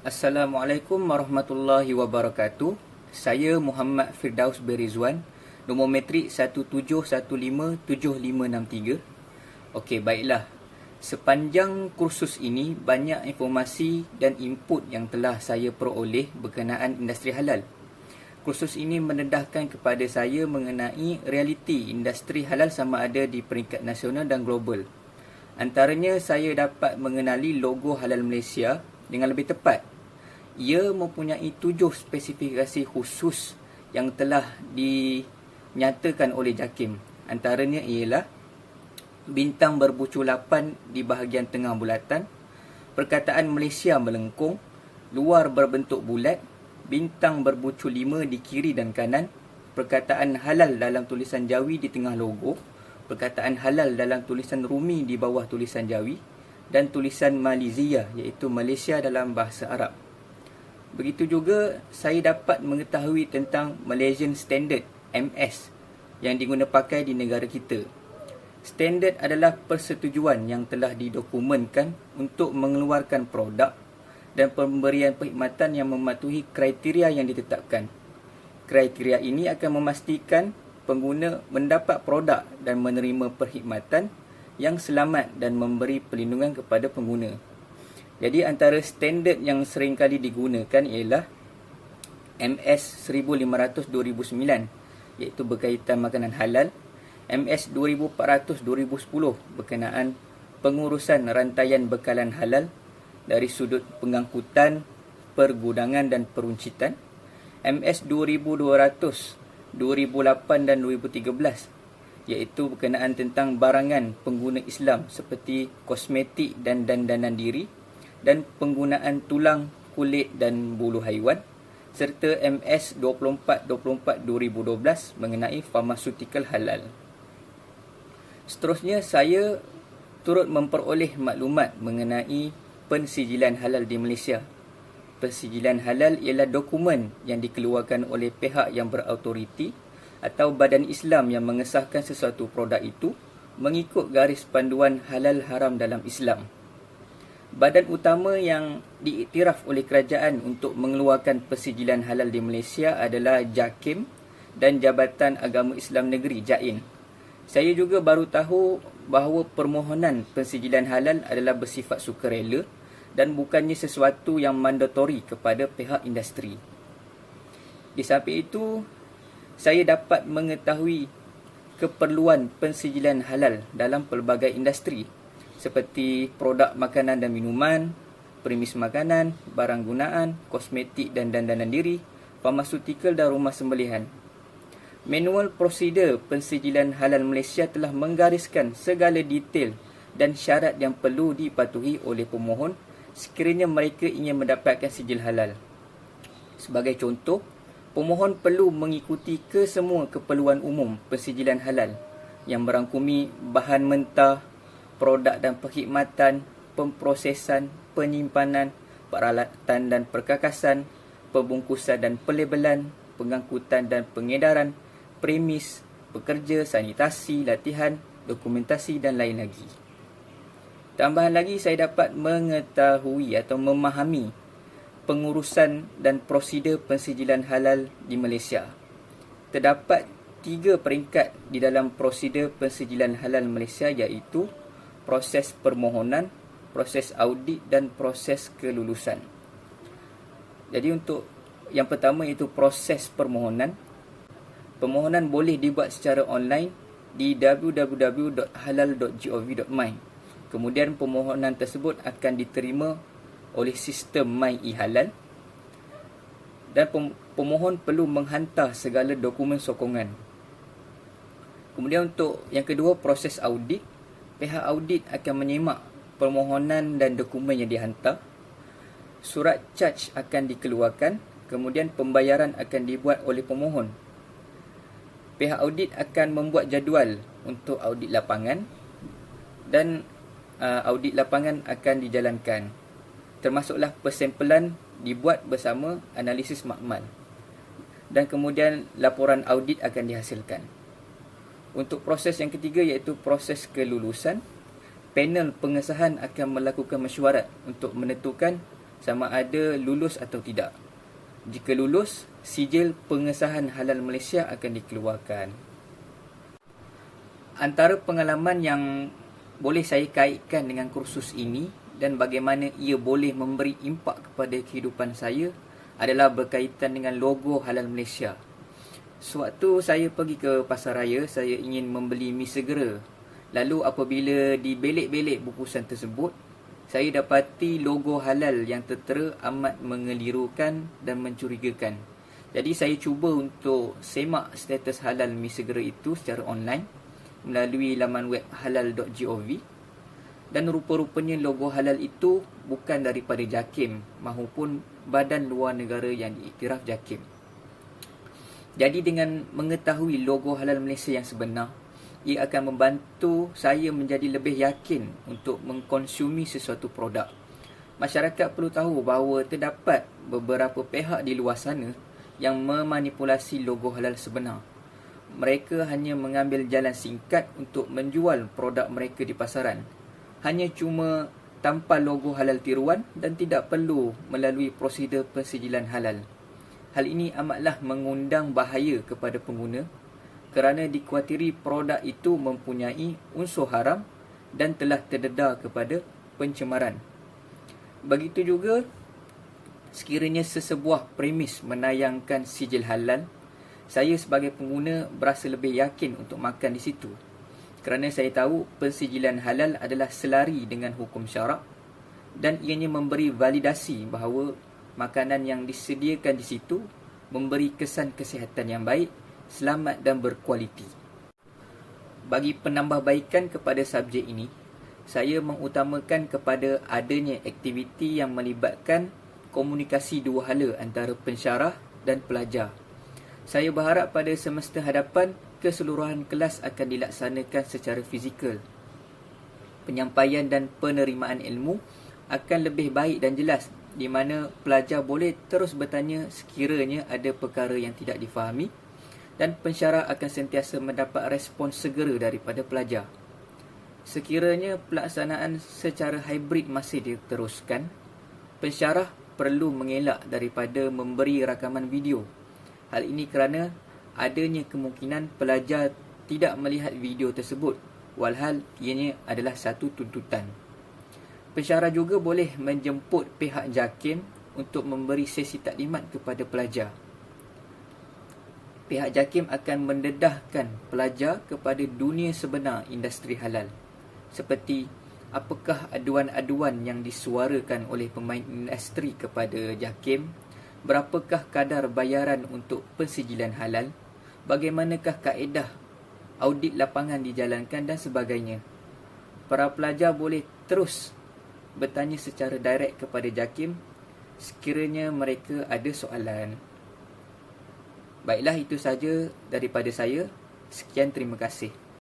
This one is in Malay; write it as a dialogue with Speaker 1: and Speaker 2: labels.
Speaker 1: Assalamualaikum warahmatullahi wabarakatuh. Saya Muhammad Firdaus Berizwan, nombor metrik 17157563. Okey, baiklah. Sepanjang kursus ini, banyak informasi dan input yang telah saya peroleh berkenaan industri halal. Kursus ini mendedahkan kepada saya mengenai realiti industri halal sama ada di peringkat nasional dan global. Antaranya, saya dapat mengenali logo Halal Malaysia dengan lebih tepat. Ia mempunyai 7 spesifikasi khusus yang telah dinyatakan oleh JAKIM. Antaranya ialah bintang berbucu 8 di bahagian tengah bulatan, perkataan Malaysia melengkung, luar berbentuk bulat, bintang berbucu 5 di kiri dan kanan, perkataan halal dalam tulisan Jawi di tengah logo, perkataan halal dalam tulisan Rumi di bawah tulisan Jawi, dan tulisan Malizia iaitu Malaysia dalam bahasa Arab. Begitu juga saya dapat mengetahui tentang Malaysian Standard MS yang diguna pakai di negara kita. Standard adalah persetujuan yang telah didokumenkan untuk mengeluarkan produk dan pemberian perkhidmatan yang mematuhi kriteria yang ditetapkan. Kriteria ini akan memastikan pengguna mendapat produk dan menerima perkhidmatan yang selamat dan memberi perlindungan kepada pengguna. Jadi antara standard yang sering kali digunakan ialah MS 1500-2009 iaitu berkaitan makanan halal, MS 2400-2010 berkenaan pengurusan rantaian bekalan halal dari sudut pengangkutan, pergudangan dan peruncitan, MS 2200-2008 dan 2013 iaitu berkenaan tentang barangan pengguna Islam seperti kosmetik dan dandanan diri dan penggunaan tulang, kulit dan bulu haiwan, serta MS 24-2012 mengenai farmasutikal halal. Seterusnya, saya turut memperoleh maklumat mengenai pensijilan halal di Malaysia. Pensijilan halal ialah dokumen yang dikeluarkan oleh pihak yang berautoriti atau badan Islam yang mengesahkan sesuatu produk itu mengikut garis panduan halal haram dalam Islam. Badan utama yang diiktiraf oleh kerajaan untuk mengeluarkan pensijilan halal di Malaysia adalah JAKIM dan Jabatan Agama Islam Negeri JAIN. Saya juga baru tahu bahawa permohonan pensijilan halal adalah bersifat sukarela dan bukannya sesuatu yang mandatori kepada pihak industri. Di samping itu, saya dapat mengetahui keperluan pensijilan halal dalam pelbagai industri seperti produk makanan dan minuman, premis makanan, barang gunaan, kosmetik dan dandanan diri, farmasutikal dan rumah sembelihan. Manual prosedur pensijilan halal Malaysia telah menggariskan segala detail dan syarat yang perlu dipatuhi oleh pemohon sekiranya mereka ingin mendapatkan sijil halal. Sebagai contoh, pemohon perlu mengikuti kesemua keperluan umum pensijilan halal yang merangkumi bahan mentah, produk dan perkhidmatan, pemprosesan, penyimpanan, peralatan dan perkakasan, pembungkusan dan pelabelan, pengangkutan dan pengedaran, premis, pekerja, sanitasi, latihan, dokumentasi dan lain lagi. Tambahan lagi, saya dapat mengetahui atau memahami pengurusan dan prosedur pensijilan halal di Malaysia. Terdapat 3 peringkat di dalam prosedur pensijilan halal Malaysia iaitu proses permohonan, proses audit dan proses kelulusan. Jadi untuk yang pertama iaitu proses permohonan. Permohonan boleh dibuat secara online di www.halal.gov.my. Kemudian permohonan tersebut akan diterima oleh sistem My e-Halal dan pemohon perlu menghantar segala dokumen sokongan. Kemudian untuk yang kedua, proses audit. Pihak audit akan menyemak permohonan dan dokumen yang dihantar. Surat charge akan dikeluarkan, kemudian pembayaran akan dibuat oleh pemohon. Pihak audit akan membuat jadual untuk audit lapangan dan audit lapangan akan dijalankan. Termasuklah persempelan dibuat bersama analisis makmal. Dan kemudian laporan audit akan dihasilkan. Untuk proses yang ketiga iaitu proses kelulusan, panel pengesahan akan melakukan mesyuarat untuk menentukan sama ada lulus atau tidak. Jika lulus, sijil pengesahan halal Malaysia akan dikeluarkan. Antara pengalaman yang boleh saya kaitkan dengan kursus ini dan bagaimana ia boleh memberi impak kepada kehidupan saya adalah berkaitan dengan logo halal Malaysia. Sewaktu saya pergi ke pasar raya, saya ingin membeli mi segera. Lalu apabila dibelik-belik bungkusan tersebut, saya dapati logo halal yang tertera amat mengelirukan dan mencurigakan. Jadi saya cuba untuk semak status halal mi segera itu secara online melalui laman web halal.gov, dan rupa-rupanya logo halal itu bukan daripada JAKIM maupun badan luar negara yang diiktiraf JAKIM. Jadi dengan mengetahui logo halal Malaysia yang sebenar, ia akan membantu saya menjadi lebih yakin untuk mengkonsumi sesuatu produk. Masyarakat perlu tahu bahawa terdapat beberapa pihak di luar sana yang memanipulasi logo halal sebenar. Mereka hanya mengambil jalan singkat untuk menjual produk mereka di pasaran. Hanya cuma tanpa logo halal tiruan dan tidak perlu melalui prosedur pensijilan halal. Hal ini amatlah mengundang bahaya kepada pengguna kerana dikuatiri produk itu mempunyai unsur haram dan telah terdedah kepada pencemaran. Begitu juga sekiranya sesebuah premis menayangkan sijil halal, saya sebagai pengguna berasa lebih yakin untuk makan di situ. Kerana saya tahu pensijilan halal adalah selari dengan hukum syarak dan ianya memberi validasi bahawa makanan yang disediakan di situ memberi kesan kesihatan yang baik, selamat dan berkualiti. Bagi penambahbaikan kepada subjek ini, saya mengutamakan kepada adanya aktiviti yang melibatkan komunikasi dua hala antara pensyarah dan pelajar. Saya berharap pada semester hadapan keseluruhan kelas akan dilaksanakan secara fizikal. Penyampaian dan penerimaan ilmu akan lebih baik dan jelas, di mana pelajar boleh terus bertanya sekiranya ada perkara yang tidak difahami, dan pensyarah akan sentiasa mendapat respons segera daripada pelajar. Sekiranya pelaksanaan secara hybrid masih diteruskan, pensyarah perlu mengelak daripada memberi rakaman video. Hal ini kerana adanya kemungkinan pelajar tidak melihat video tersebut, walhal ianya adalah satu tuntutan. Pensyarah juga boleh menjemput pihak JAKIM untuk memberi sesi taklimat kepada pelajar. Pihak JAKIM akan mendedahkan pelajar kepada dunia sebenar industri halal, seperti apakah aduan-aduan yang disuarakan oleh pemain industri kepada JAKIM, berapakah kadar bayaran untuk pensijilan halal, bagaimanakah kaedah audit lapangan dijalankan dan sebagainya. Para pelajar boleh terus bertanya secara direct kepada JAKIM sekiranya mereka ada soalan. Baiklah, itu saja daripada saya. Sekian, terima kasih.